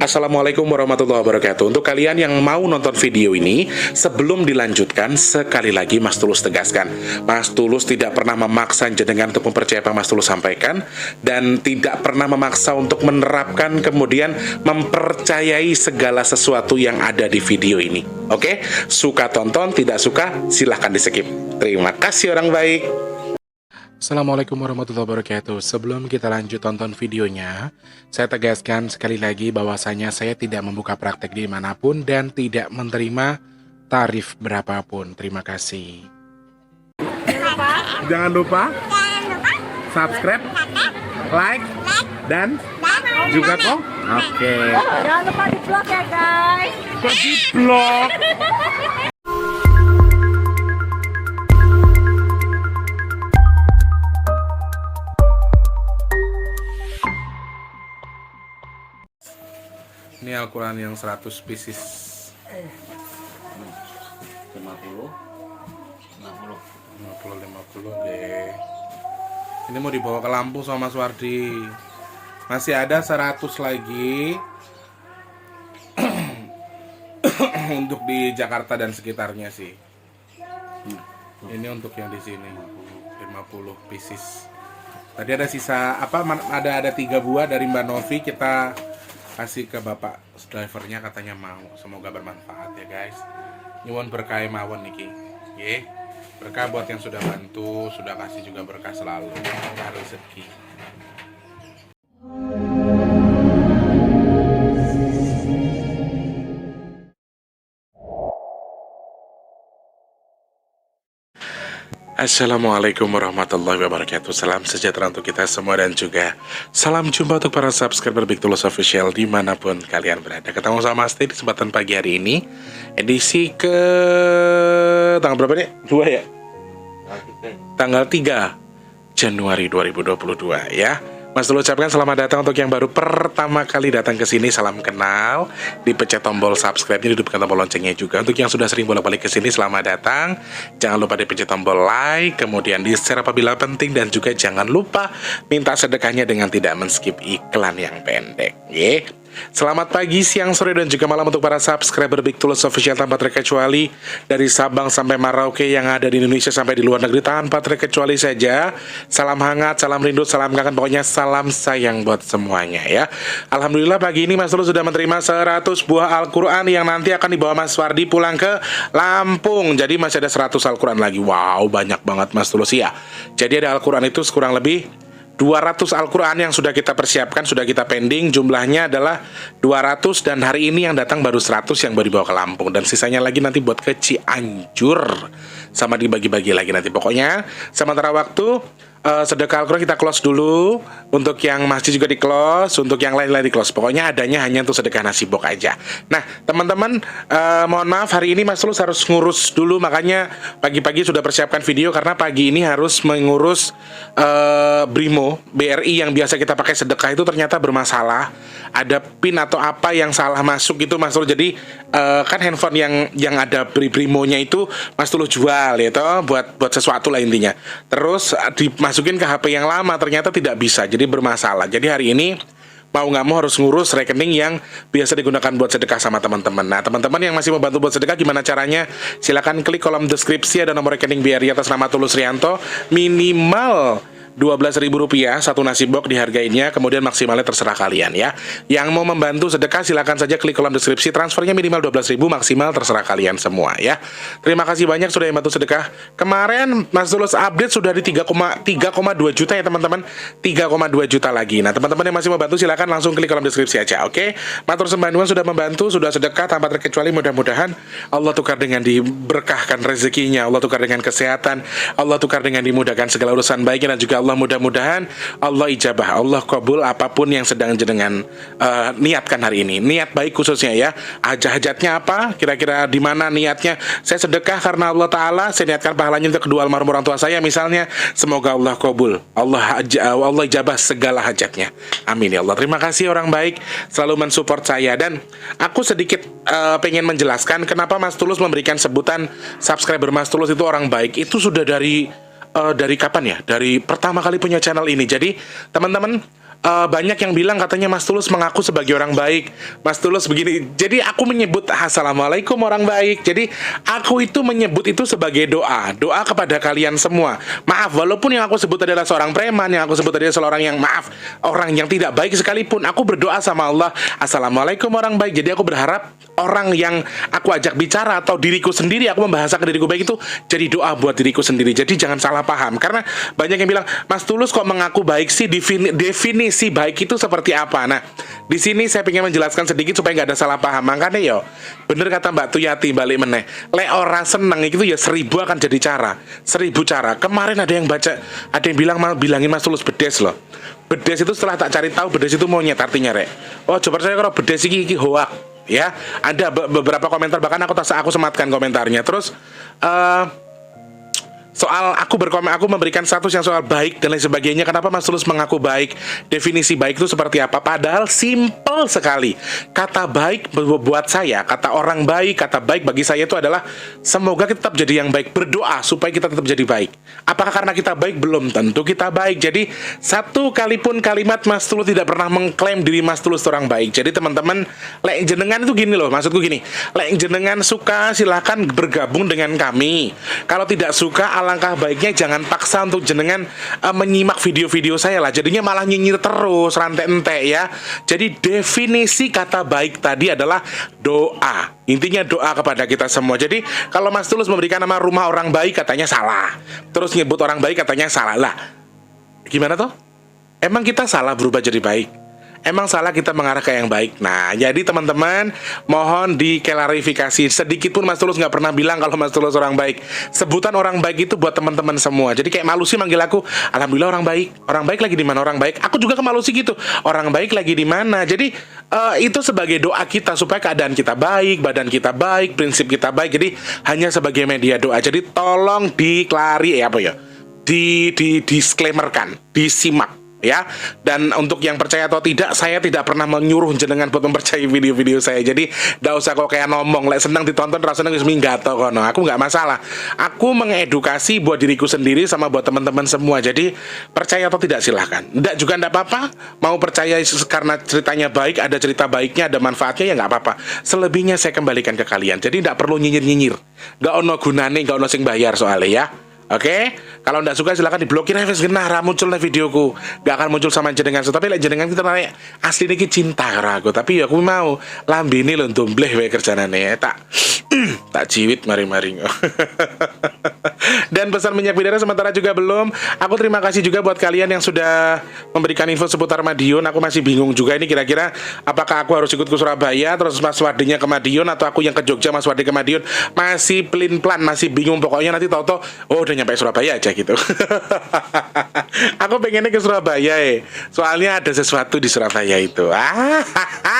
Assalamualaikum warahmatullahi wabarakatuh. Untuk kalian yang mau nonton video ini, sebelum dilanjutkan, sekali lagi Mas Tulus tegaskan, Mas Tulus tidak pernah memaksa jenengan untuk mempercayai apa Mas Tulus sampaikan, dan tidak pernah memaksa untuk menerapkan kemudian mempercayai segala sesuatu yang ada di video ini. Oke? Suka tonton, tidak suka silahkan di skip. Terima kasih orang baik. Assalamualaikum warahmatullahi wabarakatuh. Sebelum kita lanjut tonton videonya, saya tegaskan sekali lagi bahwasanya saya tidak membuka praktek dimanapun dan tidak menerima tarif berapapun. Terima kasih. Jangan lupa subscribe, like, dan juga kok. Oke. Jangan lupa di vlog ya guys. Kok di vlog? Ini Al-Quran yang 100 pieces 50 deh. Ini mau dibawa ke Lampung sama Mas Wardi. Masih ada 100 lagi untuk di Jakarta dan sekitarnya sih. Ini untuk yang di sini 50 pieces. Tadi ada sisa apa? Ada 3 buah dari Mbak Novi, kita kasih ke bapak drivernya, katanya mau. Semoga bermanfaat ya guys. Nyuwun berkah mawon niki. Nggih. Berkah buat yang sudah bantu, sudah kasih juga berkah selalu. Rezeki. Assalamualaikum warahmatullahi wabarakatuh. Salam sejahtera untuk kita semua dan juga salam jumpa untuk para subscriber Big Tulus Official dimanapun kalian berada. Ketemu sama Mas T di kesempatan pagi hari ini, edisi ke tanggal berapa nih? 2 ya? Tanggal 3 Januari 2022 ya. Mas Tulus ucapkan selamat datang untuk yang baru pertama kali datang ke sini, salam kenal. Dipencet tombol subscribe-nya, dihidupkan tombol loncengnya juga. Untuk yang sudah sering bolak-balik ke sini, selamat datang. Jangan lupa dipencet tombol like, kemudian di-share apabila penting, dan juga jangan lupa minta sedekahnya dengan tidak men-skip iklan yang pendek. Selamat pagi, siang, sore, dan juga malam untuk para subscriber Big Tulus Official tanpa terkecuali, dari Sabang sampai Merauke yang ada di Indonesia sampai di luar negeri tanpa terkecuali saja. Salam hangat, salam rindu, salam kangen, pokoknya salam sayang buat semuanya ya. Alhamdulillah pagi ini Mas Tulus sudah menerima 100 buah Al-Quran yang nanti akan dibawa Mas Wardi pulang ke Lampung. Jadi masih ada 100 Al-Quran lagi. Wow, banyak banget Mas Tulus ya. Jadi ada Al-Quran itu kurang lebih 200 Al-Quran yang sudah kita persiapkan, sudah kita pending. Jumlahnya adalah 200, dan hari ini yang datang baru 100 yang baru dibawa ke Lampung. Dan sisanya lagi nanti buat ke Cianjur, sama dibagi-bagi lagi nanti. Pokoknya sementara waktu sedekah Al-Quran kita close dulu. Untuk yang masjid juga di close, untuk yang lain-lain di close. Pokoknya adanya hanya untuk sedekah nasi bok aja. Nah teman-teman, mohon maaf hari ini Mas Tulus harus ngurus dulu. Makanya pagi-pagi sudah persiapkan video, karena pagi ini harus mengurus Brimo BRI yang biasa kita pakai sedekah itu ternyata bermasalah. Ada pin atau apa yang salah masuk gitu Mas Tulus. Jadi kan handphone yang ada Brimonya itu Mas Tulus jual ya toh, buat sesuatu lah intinya. Terus dimasukin ke HP yang lama, ternyata tidak bisa, jadi bermasalah. Jadi hari ini mau nggak mau harus ngurus rekening yang biasa digunakan buat sedekah sama teman-teman. Nah teman-teman yang masih mau bantu buat sedekah, gimana caranya? Silakan klik kolom deskripsi, ada nomor rekening BRI atas nama Tulus Rianto. Minimal Rp12.000 satu nasi bok dihargainya, kemudian maksimalnya terserah kalian ya. Yang mau membantu sedekah silakan saja klik kolom deskripsi, transfernya minimal 12.000, maksimal terserah kalian semua ya. Terima kasih banyak sudah yang bantu sedekah. Kemarin Mas Tulus update sudah di 3,2 juta ya teman-teman, 3,2 juta lagi. Nah teman-teman yang masih mau bantu silakan langsung klik kolom deskripsi aja, oke? Matur sembah nuwun sudah membantu, sudah sedekah tanpa terkecuali. Mudah-mudahan Allah tukar dengan diberkahkan rezekinya, Allah tukar dengan kesehatan, Allah tukar dengan dimudahkan segala urusan baiknya, dan juga Allah mudah-mudahan Allah ijabah, Allah kabul apapun yang sedang jenengan niatkan hari ini. Niat baik khususnya ya. Hajatnya apa? Kira-kira di mana niatnya? Saya sedekah karena Allah Ta'ala, saya niatkan pahalanya untuk kedua almarhum orang tua saya misalnya. Semoga Allah kabul, Allah ijabah segala hajatnya. Amin ya Allah. Terima kasih orang baik selalu mensupport saya. Dan aku sedikit pengen menjelaskan kenapa Mas Tulus memberikan sebutan subscriber Mas Tulus itu orang baik. Itu sudah dari kapan ya? Dari pertama kali punya channel ini. Jadi teman-teman banyak yang bilang katanya Mas Tulus mengaku sebagai orang baik, Mas Tulus begini. Jadi aku menyebut assalamualaikum orang baik. Jadi aku itu menyebut itu sebagai doa kepada kalian semua. Maaf, walaupun yang aku sebut adalah seorang preman, yang aku sebut adalah seorang yang orang yang tidak baik sekalipun, aku berdoa sama Allah, assalamualaikum orang baik. Jadi aku berharap orang yang aku ajak bicara atau diriku sendiri, aku membahasakan diriku baik itu jadi doa buat diriku sendiri. Jadi jangan salah paham, karena banyak yang bilang Mas Tulus kok mengaku baik sih, definisi baik itu seperti apa. Nah, di sini saya ingin menjelaskan sedikit supaya nggak ada salah paham. Makanya yo, bener kata Mbak Tuyati balik meneh, lek ora seneng itu ya 1000 akan jadi cara, 1000 cara. Kemarin ada yang baca, ada yang bilangin Mas Tulus bedes loh. Bedes itu setelah tak cari tahu, bedes itu monyet artinya rek. Oh coba saya kalau bedes iki hoak ya. Ada beberapa komentar, bahkan aku sematkan komentarnya. Terus soal aku memberikan status yang soal baik dan lain sebagainya. Kenapa Mas Tulus mengaku baik? Definisi baik itu seperti apa? Padahal simple sekali. Kata baik buat saya, kata orang baik, kata baik bagi saya itu adalah semoga kita tetap jadi yang baik. Berdoa supaya kita tetap jadi baik. Apakah karena kita baik? Belum tentu kita baik. Jadi satu kalipun kalimat Mas Tulus tidak pernah mengklaim diri Mas Tulus orang baik. Jadi teman-teman, lek jenengan itu gini loh, maksudku gini. Lek jenengan suka silahkan bergabung dengan kami. Kalau tidak suka, alangkah baiknya jangan paksa untuk jenengan menyimak video-video saya lah. Jadinya malah nyinyir terus, rantai-entek ya. Jadi definisi kata baik tadi adalah doa. Intinya doa kepada kita semua. Jadi kalau Mas Tulus memberikan nama rumah orang baik katanya salah, terus nyebut orang baik katanya salah lah. Gimana toh? Emang kita salah berubah jadi baik? Emang salah kita mengarah ke yang baik? Nah, jadi teman-teman, mohon diklarifikasi. Sedikit pun Mas Tulus nggak pernah bilang kalau Mas Tulus orang baik. Sebutan orang baik itu buat teman-teman semua. Jadi kayak malu sih manggil aku, alhamdulillah orang baik. Orang baik lagi di mana orang baik? Aku juga kemalu sih gitu. Orang baik lagi di mana? Jadi itu sebagai doa kita supaya keadaan kita baik, badan kita baik, prinsip kita baik. Jadi hanya sebagai media doa. Jadi tolong disclaimerkan, disimak. Ya, dan untuk yang percaya atau tidak, saya tidak pernah menyuruh jenengan buat mempercayai video-video saya. Jadi, nggak usah kok kayak ngomong, lek senang ditonton, rasanya wis minggato kono. Aku nggak masalah. Aku mengedukasi buat diriku sendiri sama buat teman-teman semua. Jadi, percaya atau tidak silahkan. Nggak juga nggak apa-apa. Mau percaya karena ceritanya baik, ada cerita baiknya, ada manfaatnya, ya nggak apa-apa. Selebihnya saya kembalikan ke kalian. Jadi, nggak perlu nyinyir-nyinyir. Nggak ono gunane, nggak ono sing bayar soalnya ya. Oke, kalau nggak suka silakan diblokir. Genah muncul nih videoku, nggak akan muncul sama jenengan. Tapi lah jenengan kita naik asli niki cinta karo aku. Tapi ya aku mau lambi ini loh dombleh wae kerjanane tak jiwit mari-mari. Dan pesan minyak bidara sementara juga belum. Aku terima kasih juga buat kalian yang sudah memberikan info seputar Madiun. Aku masih bingung juga ini kira-kira apakah aku harus ikut ke Surabaya terus Mas Wardinya ke Madiun, atau aku yang ke Jogja Mas Wardi ke Madiun. Masih pelin-pelan, masih bingung. Pokoknya nanti tahu-tahu udah nyampe Surabaya aja gitu. Aku pengennya ke Surabaya soalnya ada sesuatu di Surabaya itu.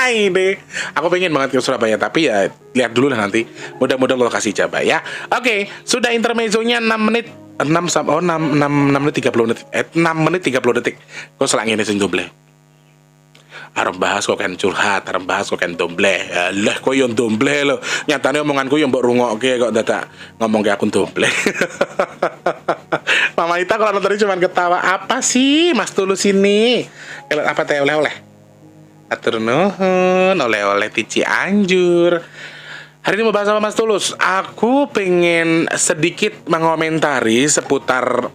Ini aku pengen banget ke Surabaya, tapi ya lihat dulu lah nanti. Mudah-mudahan lokasi Jawa ya. Oke, sudah intermezzonya 6 menit 6 menit 30 detik. 6 menit 30 detik. Kok selang ini sing doble. Arep bahas kok kan curhat, arep bahas kok kan dombleh. Lah kok yo dombleh lho. Nyatane omonganku yo mbok rungokke kok dadak ngomongke akun dombleh. Mama Ita kalau nonton cuma ketawa. Apa sih Mas Tulus ini? Apa teh oleh-oleh? Atur nuhun, oleh-oleh Tici Anjur. Hari ini mau bahas sama Mas Tulus. Aku pengen sedikit mengomentari seputar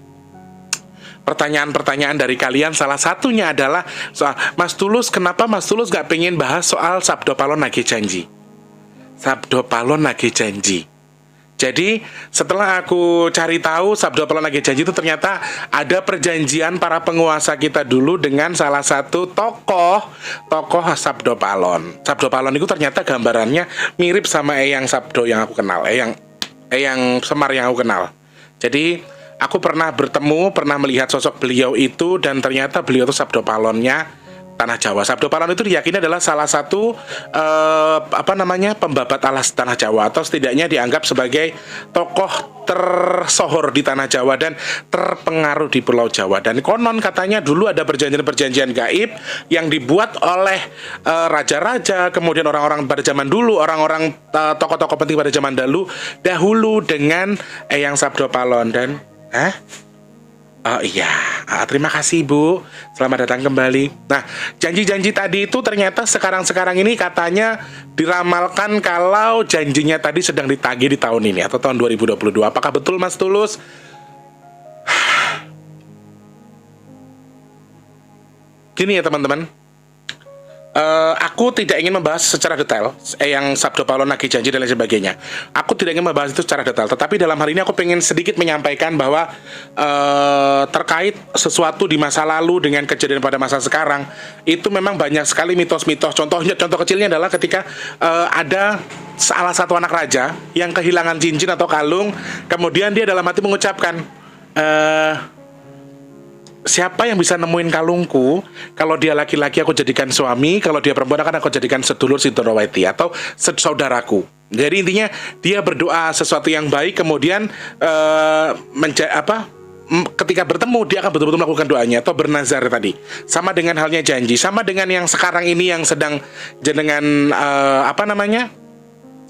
pertanyaan-pertanyaan dari kalian. Salah satunya adalah soal Mas Tulus, kenapa Mas Tulus gak pengen bahas soal Sabdo Palon Nagih Janji? Sabdo Palon Nagih Janji. Jadi setelah aku cari tahu Sabdo Palon Nagih Janji itu ternyata ada perjanjian para penguasa kita dulu dengan salah satu tokoh Sabdo Palon. Sabdo Palon itu ternyata gambarannya mirip sama Eyang Sabdo yang aku kenal, Eyang Semar yang aku kenal. Jadi aku pernah bertemu, pernah melihat sosok beliau itu, dan ternyata beliau itu Sabdo Palonnya Tanah Jawa. Sabdo Palon itu diyakini adalah salah satu pembabat alas Tanah Jawa, atau setidaknya dianggap sebagai tokoh tersohor di Tanah Jawa dan terpengaruh di Pulau Jawa. Dan konon katanya dulu ada perjanjian-perjanjian gaib yang dibuat oleh raja-raja, kemudian orang-orang pada zaman dulu, orang-orang tokoh-tokoh penting pada zaman dahulu dengan Eyang Sabdo Palon. Dan Oh iya, terima kasih Bu. Selamat datang kembali. Nah, janji-janji tadi itu ternyata sekarang-sekarang ini katanya diramalkan kalau janjinya tadi sedang ditagih di tahun ini atau tahun 2022. Apakah betul Mas Tulus? Gini ya teman-teman, aku tidak ingin membahas secara detail yang Sabdo Paulo nagih janji dan lain sebagainya. Aku tidak ingin membahas itu secara detail. Tetapi dalam hal ini aku pengen sedikit menyampaikan bahwa terkait sesuatu di masa lalu dengan kejadian pada masa sekarang, itu memang banyak sekali mitos-mitos. Contoh kecilnya adalah ketika ada salah satu anak raja yang kehilangan cincin atau kalung, kemudian dia dalam hati mengucapkan, siapa yang bisa nemuin kalungku? Kalau dia laki-laki aku jadikan suami, kalau dia perempuan akan aku jadikan sedulur Sidoroweti atau saudaraku. Jadi intinya dia berdoa sesuatu yang baik, kemudian ketika bertemu dia akan betul-betul melakukan doanya atau bernazar tadi. Sama dengan halnya janji, sama dengan yang sekarang ini yang sedang jenengan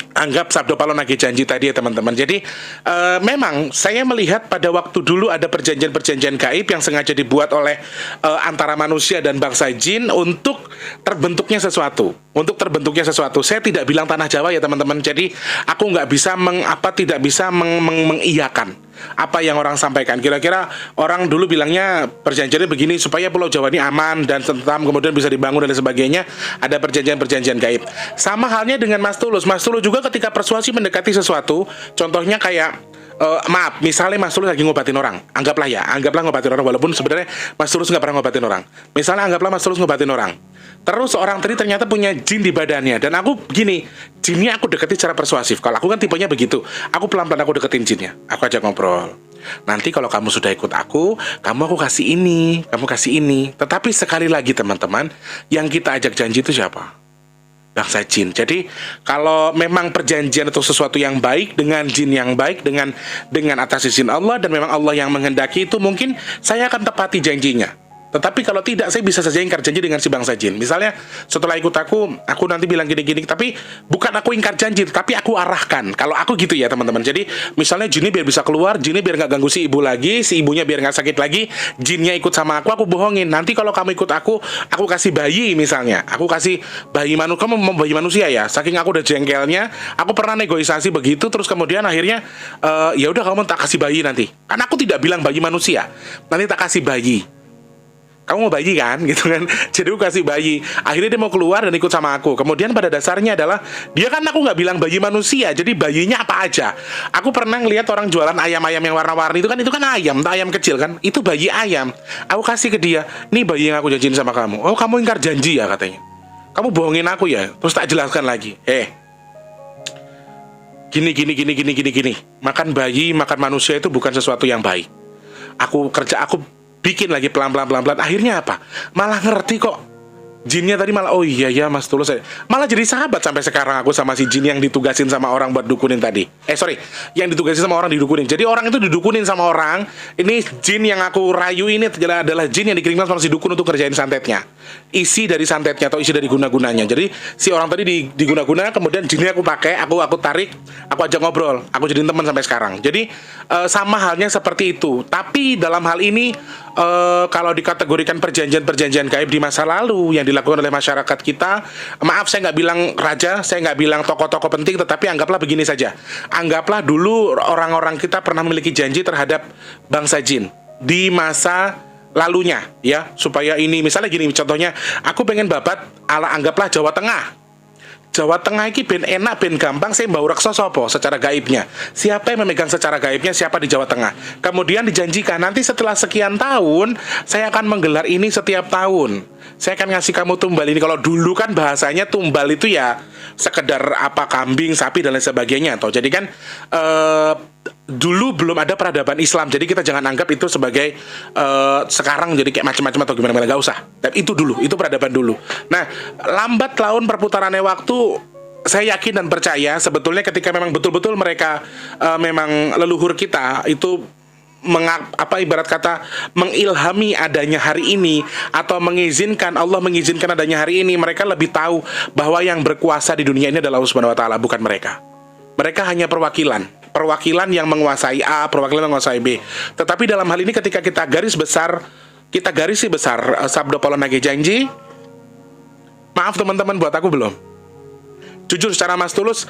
anggap Sabdo Paulo nagih janji tadi ya teman-teman. Jadi memang saya melihat pada waktu dulu ada perjanjian-perjanjian gaib yang sengaja dibuat oleh antara manusia dan bangsa jin untuk terbentuknya sesuatu. Saya tidak bilang tanah Jawa ya teman-teman. Jadi aku nggak bisa mengiyakan apa yang orang sampaikan. Kira-kira orang dulu bilangnya perjanjiannya begini supaya Pulau Jawa ini aman dan tentram, kemudian bisa dibangun dan sebagainya. Ada perjanjian-perjanjian gaib. Sama halnya dengan Mas Tulus. Mas Tulus juga ketika persuasi mendekati sesuatu, contohnya kayak misalnya Mas Tulus lagi ngobatin orang, anggaplah ngobatin orang, walaupun sebenarnya Mas Tulus nggak pernah ngobatin orang. Misalnya anggaplah Mas Tulus ngobatin orang, terus orang tadi ternyata punya jin di badannya, dan aku gini, jinnya aku deketi secara persuasif. Kalau aku kan tipenya begitu, aku pelan-pelan aku deketin jinnya, aku ajak ngobrol. Nanti kalau kamu sudah ikut aku kasih ini, kamu kasih ini. Tetapi sekali lagi teman-teman, yang kita ajak janji itu siapa? Bangsa jin. Jadi kalau memang perjanjian itu sesuatu yang baik dengan jin yang baik, dengan atas izin Allah, dan memang Allah yang menghendaki itu, mungkin saya akan tepati janjinya. Tetapi kalau tidak, saya bisa saja ingkar janji dengan si bangsa jin. Misalnya setelah ikut aku nanti bilang gini-gini, tapi bukan aku ingkar janji, tapi aku arahkan. Kalau aku gitu ya teman-teman. Jadi misalnya jinnya biar bisa keluar, jinnya biar nggak ganggu si ibu lagi, si ibunya biar nggak sakit lagi, jinnya ikut sama aku bohongin. Nanti kalau kamu ikut aku kasih bayi misalnya. Aku kasih bayi manusia, kamu mau bayi manusia ya. Saking aku udah jengkelnya, aku pernah negosiasi begitu, terus kemudian akhirnya ya udah kamu tak kasih bayi nanti. Karena aku tidak bilang bayi manusia, nanti tak kasih bayi. Kamu mau bayi kan, gitu kan. Jadi aku kasih bayi. Akhirnya dia mau keluar dan ikut sama aku. Kemudian pada dasarnya adalah dia kan, aku nggak bilang bayi manusia, jadi bayinya apa aja. Aku pernah ngeliat orang jualan ayam-ayam yang warna-warni itu kan ayam, tak ayam kecil kan, itu bayi ayam. Aku kasih ke dia, nih bayi yang aku janjiin sama kamu. Oh, kamu ingkar janji ya katanya. Kamu bohongin aku ya. Terus tak jelaskan lagi. Gini. Makan bayi, makan manusia itu bukan sesuatu yang baik. Aku bikin lagi pelan-pelan. Akhirnya apa? Malah ngerti kok. Jinnya tadi malah, oh iya ya Mas Tulus, malah jadi sahabat sampai sekarang aku sama si jin yang ditugasin sama orang buat dukunin tadi. Yang ditugasin sama orang didukunin. Jadi orang itu didukunin sama orang. Ini jin yang aku rayu ini adalah jin yang dikirimkan sama si dukun untuk kerjain santetnya. Isi dari santetnya atau isi dari guna-gunanya. Jadi si orang tadi diguna-guna, kemudian jinnya aku pakai, aku tarik, aku ajak ngobrol, aku jadiin teman sampai sekarang. Jadi sama halnya seperti itu. Tapi dalam hal ini kalau dikategorikan perjanjian-perjanjian gaib di masa lalu yang dilakukan oleh masyarakat kita, maaf saya nggak bilang raja, saya nggak bilang tokoh-tokoh penting, tetapi anggaplah begini saja. Anggaplah dulu orang-orang kita pernah memiliki janji terhadap bangsa jin di masa lalunya, ya, supaya ini misalnya gini, contohnya aku pengen babat ala anggaplah Jawa Tengah ini ben enak, ben gampang, saya mbau reksa sopo secara gaibnya. Siapa yang memegang secara gaibnya, siapa di Jawa Tengah. Kemudian dijanjikan, nanti setelah sekian tahun, saya akan menggelar ini setiap tahun. Saya akan ngasih kamu tumbal ini. Kalau dulu kan bahasanya tumbal itu ya sekedar kambing, sapi, dan lain sebagainya. Jadi kan dulu belum ada peradaban Islam, jadi kita jangan anggap itu sebagai sekarang jadi kayak macam-macam atau gimana, nggak usah. Dan itu dulu, itu peradaban dulu. Nah, lambat laun perputarannya waktu, saya yakin dan percaya sebetulnya ketika memang betul-betul mereka memang leluhur kita itu ibarat kata mengilhami adanya hari ini, atau Allah mengizinkan adanya hari ini, mereka lebih tahu bahwa yang berkuasa di dunia ini adalah Allah Subhanahu wa taala, bukan mereka. Mereka hanya perwakilan. perwakilan yang menguasai A, perwakilan yang menguasai B. Tetapi dalam hal ini ketika kita garisi besar sabda Paulo Nage janji, maaf teman-teman, buat aku belum. Jujur secara Mas Tulus,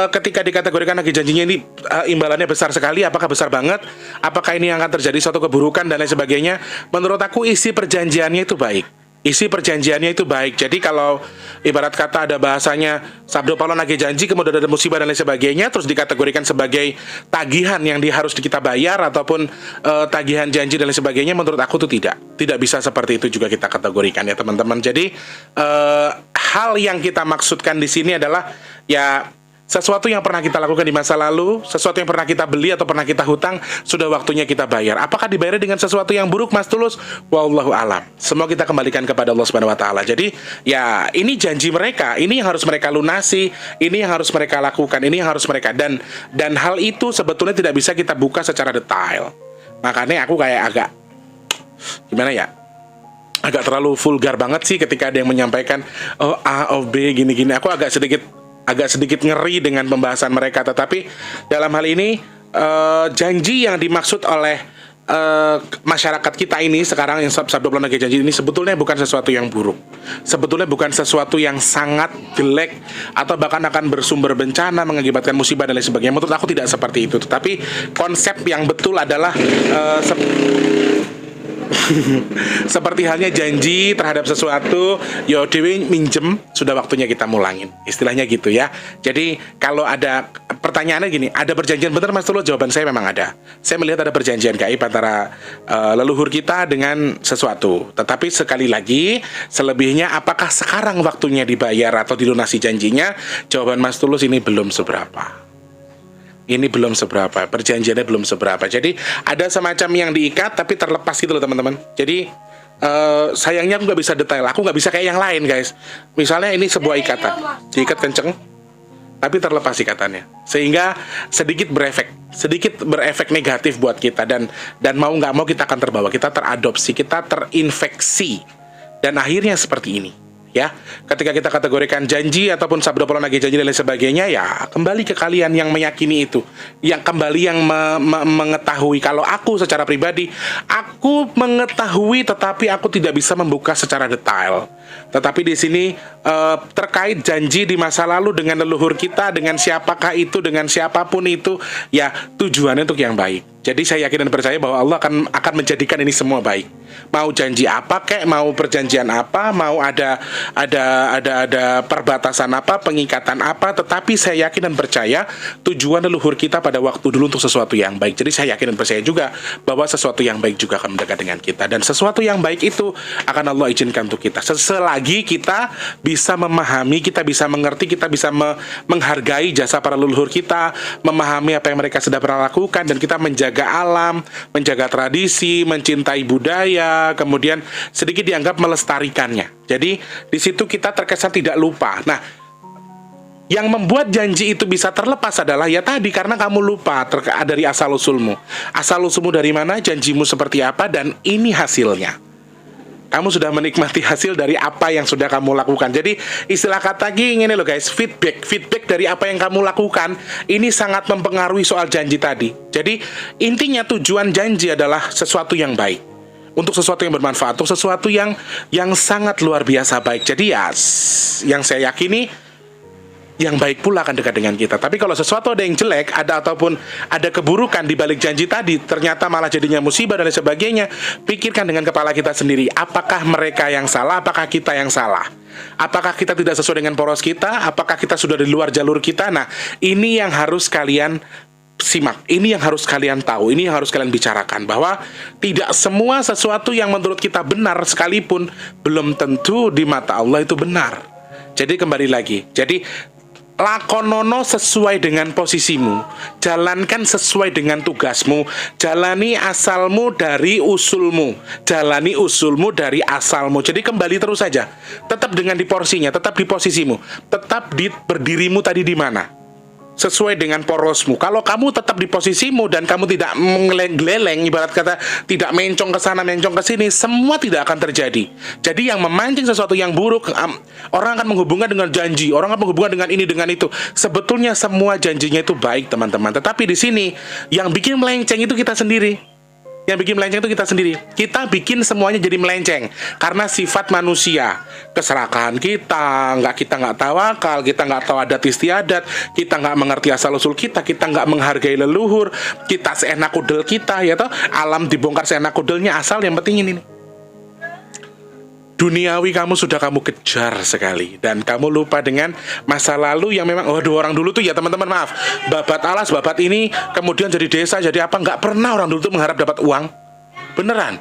ketika dikategorikan lagi janjinya ini imbalannya besar sekali, apakah besar banget? Apakah ini yang akan terjadi suatu keburukan dan lain sebagainya? Menurut aku isi perjanjiannya itu baik. Isi perjanjiannya itu baik. Jadi kalau ibarat kata ada bahasanya sabdo Paulo nagih janji, kemudian ada musibah dan lain sebagainya, terus dikategorikan sebagai tagihan yang harus kita bayar ataupun tagihan janji dan lain sebagainya, menurut aku itu tidak bisa seperti itu juga kita kategorikan ya teman-teman. Jadi hal yang kita maksudkan di sini adalah ya sesuatu yang pernah kita lakukan di masa lalu, sesuatu yang pernah kita beli atau pernah kita hutang, sudah waktunya kita bayar. Apakah dibayar dengan sesuatu yang buruk, Mas Tulus? Wallahu alam. Semua kita kembalikan kepada Allah Subhanahu wa taala. Jadi, ya ini janji mereka, ini yang harus mereka lunasi, ini yang harus mereka lakukan, ini yang harus mereka dan hal itu sebetulnya tidak bisa kita buka secara detail. Makanya aku kayak agak gimana ya? Agak terlalu vulgar banget sih ketika ada yang menyampaikan oh A, oh B, gini-gini. Aku agak sedikit ngeri dengan pembahasan mereka. Tetapi dalam hal ini janji yang dimaksud oleh masyarakat kita ini sekarang yang sabda Paulo nagih janji ini sebetulnya bukan sesuatu yang buruk. Sebetulnya bukan sesuatu yang sangat jelek atau bahkan akan bersumber bencana, mengakibatkan musibah dan lain sebagainya. Menurut aku tidak seperti itu. Tetapi konsep yang betul adalah seperti halnya janji terhadap sesuatu, yo dewi minjem, sudah waktunya kita mulangin. Istilahnya gitu ya. Jadi kalau ada pertanyaannya gini, ada perjanjian benar Mas Tulus? Jawaban saya memang ada. Saya melihat ada perjanjian gaib antara leluhur kita dengan sesuatu. Tetapi sekali lagi, selebihnya apakah sekarang waktunya dibayar atau dilunasi janjinya? Jawaban Mas Tulus ini belum seberapa. Ini belum seberapa, perjanjiannya belum seberapa. Jadi ada semacam yang diikat tapi terlepas gitu loh teman-teman. Jadi sayangnya aku nggak bisa detail, aku nggak bisa kayak yang lain guys. Misalnya ini sebuah ikatan, diikat kenceng tapi terlepas ikatannya, sehingga sedikit berefek negatif buat kita dan mau nggak mau kita akan terbawa, kita teradopsi, kita terinfeksi dan akhirnya seperti ini. Ya, ketika kita kategorikan janji ataupun sabda Paulo nagih janji dan lain sebagainya, ya kembali ke kalian yang meyakini itu, yang kembali yang mengetahui. Kalau aku secara pribadi, aku mengetahui tetapi aku tidak bisa membuka secara detail. Tetapi di sini terkait janji di masa lalu dengan leluhur kita, dengan siapakah itu, dengan siapapun itu, ya tujuannya untuk yang baik. Jadi saya yakin dan percaya bahwa Allah akan menjadikan ini semua baik. Mau janji apa kek, mau perjanjian apa, mau ada perbatasan apa, pengikatan apa, tetapi saya yakin dan percaya tujuan leluhur kita pada waktu dulu untuk sesuatu yang baik. Jadi saya yakin dan percaya juga bahwa sesuatu yang baik juga akan mendekat dengan kita, dan sesuatu yang baik itu akan Allah izinkan untuk kita. Selagi kita bisa memahami, kita bisa mengerti, kita bisa menghargai jasa para leluhur kita, memahami apa yang mereka sudah pernah lakukan, dan kita menjaga alam, menjaga tradisi, mencintai budaya, kemudian sedikit dianggap melestarikannya. Jadi di situ kita terkesan tidak lupa. Nah, yang membuat janji itu bisa terlepas adalah ya tadi, karena kamu lupa dari asal usulmu. Asal usulmu dari mana, janjimu seperti apa, dan ini hasilnya. Kamu sudah menikmati hasil dari apa yang sudah kamu lakukan. Jadi istilah kata gini loh guys, feedback dari apa yang kamu lakukan ini sangat mempengaruhi soal janji tadi. Jadi intinya tujuan janji adalah sesuatu yang baik, untuk sesuatu yang bermanfaat, untuk sesuatu yang sangat luar biasa baik. Jadi ya yang saya yakini yang baik pula akan dekat dengan kita. Tapi kalau sesuatu ada yang jelek, ataupun ada keburukan di balik janji tadi, ternyata malah jadinya musibah dan lain sebagainya, pikirkan dengan kepala kita sendiri, apakah mereka yang salah, apakah kita yang salah? Apakah kita tidak sesuai dengan poros kita? Apakah kita sudah di luar jalur kita? Nah, ini yang harus kalian simak, ini yang harus kalian tahu, ini yang harus kalian bicarakan, bahwa tidak semua sesuatu yang menurut kita benar sekalipun belum tentu di mata Allah itu benar. Jadi kembali lagi, jadi lakonono sesuai dengan posisimu, jalankan sesuai dengan tugasmu, jalani asalmu dari usulmu, jalani usulmu dari asalmu. Jadi kembali terus saja, tetap dengan di porsinya, tetap di posisimu, tetap di berdirimu tadi di mana. sesuai dengan porosmu. Kalau kamu tetap di posisimu dan kamu tidak menggeleng, ibarat kata tidak mencong ke sana, mencong ke sini, semua tidak akan terjadi. Jadi yang memancing sesuatu yang buruk, orang akan menghubungkan dengan janji, orang akan menghubungkan dengan ini, dengan itu. Sebetulnya semua janjinya itu baik, teman-teman. Tetapi di sini yang bikin melenceng itu kita sendiri. Yang bikin melenceng itu kita sendiri. Kita bikin semuanya jadi melenceng karena sifat manusia, keserakahan kita nggak tawakal, kita nggak tahu adat istiadat, kita nggak mengerti asal usul kita nggak menghargai leluhur, kita seenak kudel kita, ya toh, alam dibongkar seenak kudelnya, asal yang penting ini nih. Duniawi kamu sudah kamu kejar sekali, dan kamu lupa dengan masa lalu yang memang, waduh, orang dulu tuh ya teman-teman, maaf, babat alas, babat ini, kemudian jadi desa, jadi apa, nggak pernah orang dulu tuh mengharap dapat uang, beneran.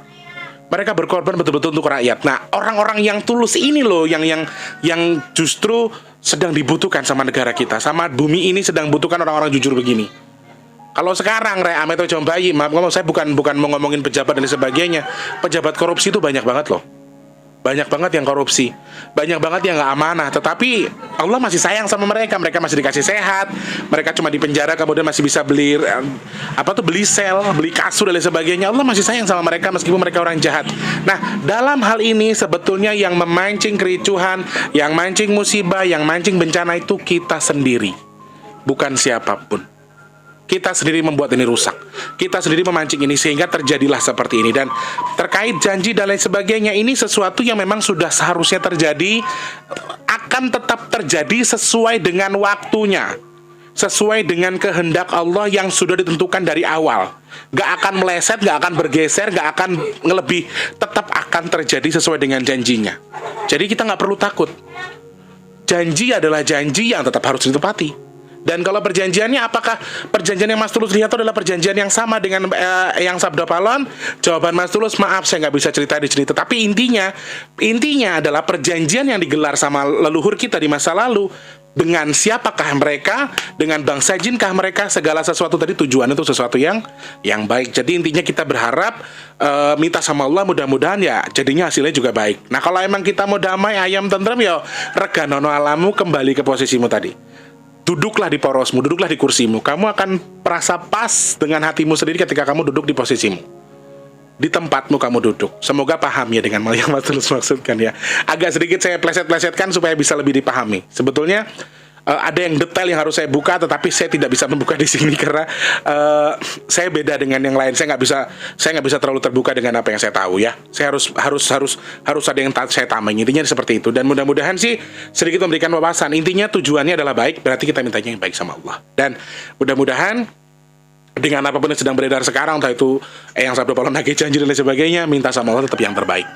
Mereka berkorban betul-betul untuk rakyat. Nah, orang-orang yang tulus ini loh, yang justru sedang dibutuhkan sama negara kita, sama bumi ini sedang butuhkan orang-orang jujur begini. Kalau sekarang Ame atau Jombayi, maaf ngomong, saya bukan mau ngomongin pejabat dan sebagainya, pejabat korupsi itu banyak banget loh. Banyak banget yang korupsi, banyak banget yang nggak amanah. Tetapi Allah masih sayang sama mereka. Mereka masih dikasih sehat. Mereka cuma di penjara, kemudian masih bisa beli beli sel, beli kasur dan lain sebagainya. Allah masih sayang sama mereka meskipun mereka orang jahat. Nah, dalam hal ini sebetulnya yang memancing kericuhan, yang mancing musibah, yang mancing bencana itu kita sendiri, bukan siapapun. Kita sendiri membuat ini rusak. Kita sendiri memancing ini sehingga terjadilah seperti ini. Dan terkait janji dan lain sebagainya, ini sesuatu yang memang sudah seharusnya terjadi, akan tetap terjadi sesuai dengan waktunya, sesuai dengan kehendak Allah yang sudah ditentukan dari awal. Gak akan meleset, gak akan bergeser, gak akan ngelebih. Tetap akan terjadi sesuai dengan janjinya. Jadi kita gak perlu takut. Janji adalah janji yang tetap harus ditepati. Dan kalau perjanjiannya, apakah perjanjian yang Mas Tulus lihat itu adalah perjanjian yang sama dengan yang Sabda Palon? Jawaban Mas Tulus, maaf saya nggak bisa cerita di sini. Tetapi intinya adalah perjanjian yang digelar sama leluhur kita di masa lalu. Dengan siapakah mereka, dengan bangsa jinkah mereka, segala sesuatu tadi tujuan itu sesuatu yang baik. Jadi intinya kita berharap, minta sama Allah, mudah-mudahan ya jadinya hasilnya juga baik. Nah, kalau emang kita mau damai, ayam tentrem, ya reganono alamu, kembali ke posisimu tadi. Duduklah di porosmu, duduklah di kursimu. Kamu akan merasa pas dengan hatimu sendiri ketika kamu duduk di posisimu, di tempatmu kamu duduk. Semoga paham ya dengan yang Mas Tulus maksudkan ya. Agak sedikit saya pleset-plesetkan supaya bisa lebih dipahami. Sebetulnya ada yang detail yang harus saya buka, tetapi saya tidak bisa membuka di sini karena saya beda dengan yang lain. Saya nggak bisa terlalu terbuka dengan apa yang saya tahu ya. Saya harus ada yang saya tambahin. Intinya seperti itu. Dan mudah-mudahan sih sedikit memberikan wawasan. Intinya tujuannya adalah baik, berarti kita mintanya yang baik sama Allah. Dan mudah-mudahan dengan apapun yang sedang beredar sekarang, entah itu yang Sabda Palon nagih janji dan lain sebagainya, minta sama Allah tetap yang terbaik.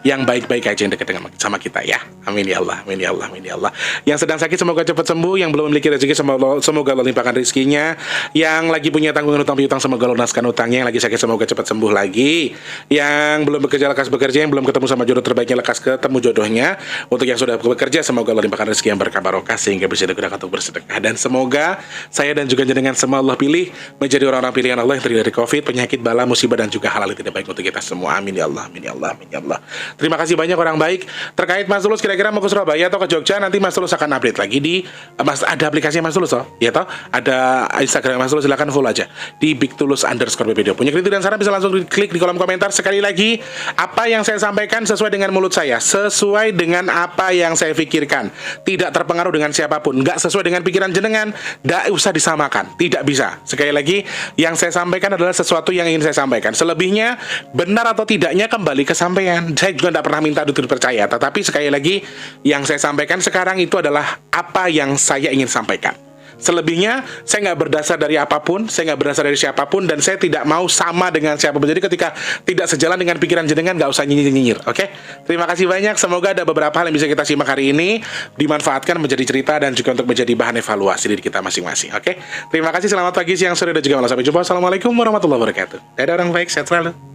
Yang baik-baik aja yang dekat dengan sama kita ya. Amin ya Allah, amin ya Allah, amin ya Allah. Yang sedang sakit semoga cepat sembuh, yang belum memiliki rezeki semoga Allah limpahkan rezekinya. Yang lagi punya tanggungan utang piutang semoga lunaskan utangnya. Yang lagi sakit semoga cepat sembuh lagi. Yang belum bekerja lekas bekerja, yang belum ketemu sama jodoh terbaiknya lekas ketemu jodohnya. Untuk yang sudah bekerja semoga Allah limpahkan rezeki yang berkah barokah sehingga bisa digunakan untuk bersedekah. Dan semoga saya dan juga jenengan semua Allah pilih menjadi orang-orang pilihan Allah yang terdiri dari Covid, penyakit, bala, musibah dan juga hal-hal yang tidak baik untuk kita semua. Amin ya Allah, amin ya Allah, amin ya Allah. Terima kasih banyak orang baik. Terkait Mas Tulus kira-kira mau ke Surabaya atau ke Jogja, nanti Mas Tulus akan update lagi di ada aplikasinya Mas Tulus ya toh, ada Instagram Mas Tulus, silakan follow aja di @bigtulus_bbdo. Punya kritik dan saran bisa langsung klik di kolom komentar. Sekali lagi, apa yang saya sampaikan sesuai dengan mulut saya, sesuai dengan apa yang saya pikirkan, tidak terpengaruh dengan siapapun, nggak sesuai dengan pikiran jenengan, nggak usah disamakan, tidak bisa. Sekali lagi, yang saya sampaikan adalah sesuatu yang ingin saya sampaikan. Selebihnya benar atau tidaknya kembali ke sampean. Saya juga tidak pernah minta dipercaya, tetapi sekali lagi yang saya sampaikan sekarang itu adalah apa yang saya ingin sampaikan. Selebihnya saya nggak berdasar dari apapun, saya nggak berdasar dari siapapun, dan saya tidak mau sama dengan siapapun. Jadi ketika tidak sejalan dengan pikiran jenengan, nggak usah nyinyir. Oke? Terima kasih banyak. Semoga ada beberapa hal yang bisa kita simak hari ini dimanfaatkan menjadi cerita dan juga untuk menjadi bahan evaluasi diri kita masing-masing. Oke? Terima kasih. Selamat pagi, siang, sore, dan juga malam. Sampai jumpa. Assalamualaikum warahmatullahi wabarakatuh. Dadah orang baik, sehat selalu.